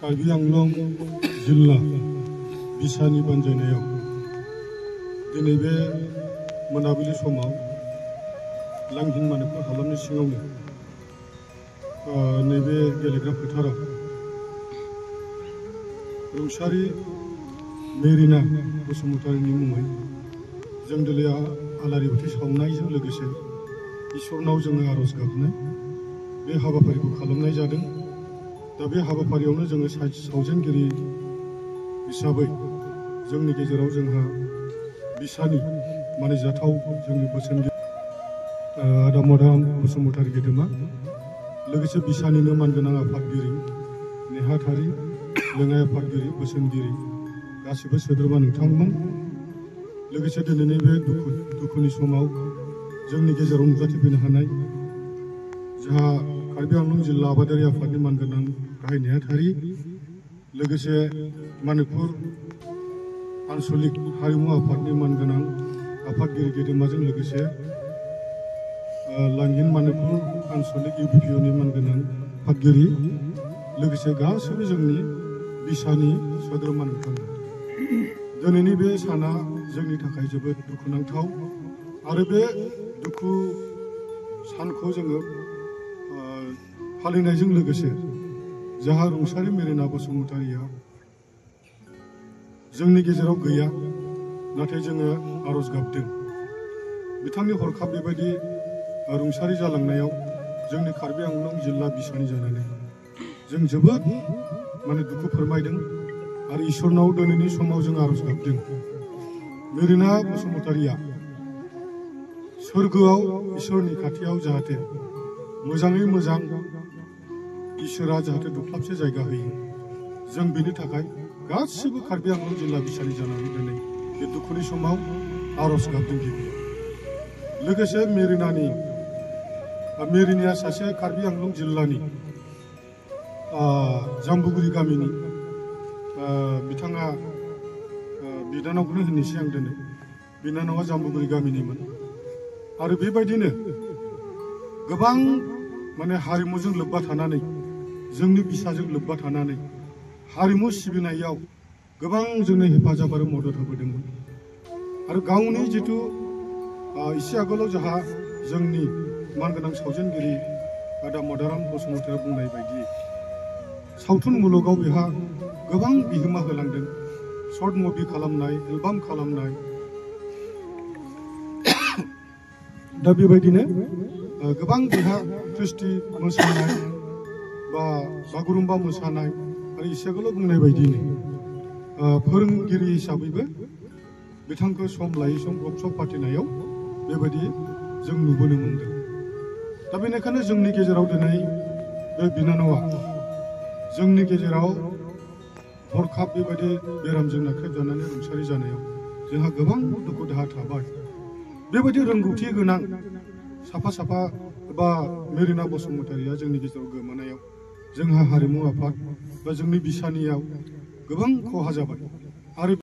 कार्बि आंलं जिल्ला बिसानि बानजायनायाव दिनै बे मोनाबिलि समाव लांहिन मानेकफुर हालामनि सिङावनो नैबे गेलेग्रा फोथाराव रुंसारि मेरिना बसुमतारीनि मुङै जों दिनै आलारि बाथि सावनायजों लोगोसे इसोरनाव जोङो आरज गाबनाय बे हाबाफारिखौ खालामनाय जादों। दा बे हाबाफारियावनो जोङो सावजेनगिरि हिसाबै जोंनि गेजेराव जोंहा बिसानि मानिजाथाव जोंनि बोसोनगिरि आदा मदाराम बसुमतारी गेदेमा, लोगोसे बिसानिनो मानगोनां आफादगिरि नेहाथारि लेङाइ आफादगिरि बोसोनगिरि गासिबो सोद्रोमा नोंथांमोन, लोगोसे दिनैनि बे दुखुनि समाव जोंनि गेजेराव नुजाथिफैनो हानाय जोंहा कार्बि आंलं जिल्ला आबादारि आफादनि मानगोनां गाहाय नेहाथारि, लोगोसे मानिकपुर आनसलिक हारिमु आफादनि मानगोनां आफादगिरि गेदेमाजों लोगोसे लांहिन मानिकपुर आनसलिक इउपिपिअनि मानगोनां आफादगिरि, लोगोसे गासैबो जोंनि बिसानि सोद्रोमा नोंथांमोन। दिनैनि बे साना जोंनि थाखाय जोबोद दुखुनांथाव आरो बे दुखु सानखौ जोङो फालिनायजों लोगोसे जाहा रुंसारि मेरिना बसुमतारीया जोंनि गेजेराव गैया, नाथाय जोङो आरज गाबदों बिथांनि हरखाब बेबायदि रुंसारि जालांनायाव जोंनि कार्बि आंलं जिल्ला बिसानि जानानै जों जोबोद दुखु फोरमायदों आरो इसोरनाव दिनैनि समाव जों आरज गाबदों मेरिना बसुमतारीया सोरगोआव इसोरनि खाथियाव जाहाथे मोजाङै मोजां इसोरा जाहाथे दख्लाबसे जायगा होयो। जों बेनि थाखाय गासिबो कार्बि आंलं जिल्ला बिसानि जानानै दिनै बे दुखुनि समाव आरज गाबदों गिबियाव। लोगोसे मेरिनाया सासे कार्बि आंलं जिल्लानि जाम्बुगुरि गामिनि बिथाङा बिनानावखौनो होननोसै आं दिनै। बिनानावा जाम्बुगुरि गामिनिमोन आरो बेबायदिनो गोबां हारिमुजों लोब्बा थानानै जोंनि बिसाजों लोब्बा थानानै हारिमु सिबिनायाव गोबां जोंनो हेफाजाब आरो मदद होबोदोंमोन आरो गावनि जिथु एसे आगोलाव जोंहा जोंनि मानगोनां सावजेनगिरि आदा मदाराम बसुमतारीया बुंनाय बायदि सावथुन मुलुगाव बेहा गोबां बिहोमा होलांदों। शर्ट मुभि खालामनाय, एलबाम खालामनाय, दा बेबायदिनो गोबां बेहा ख्रिस्टि मोसानाय बा बागुरुम्बा मोसानाय आरो एसे आगोलाव बुंनाय बायदिनो फोरोंगिरि हिसाबैबो बिथांखौ सम लायै सम वर्कशप फाथिनायाव बेबायदि जों नुबोनो मोनदों। दा बेनिखायनो जोंनि गेजेराव दिनै बे बिनानावा जोंनि गेजेराव हरखाब बेबायदि बेरामजों नाख्रेबजानानै रुंसारि जानायाव जोंहा गोबां दुखु दाहा थाबाय। बेबायदि रोंगौथि गोनां साफा बा मेरिना बसुमतारीया जोंनि गेजेराव गोमानायाव जोंहा हारिमु आफाद बा जोंनि बिसानियाव गोबां खहा जाबाय आरो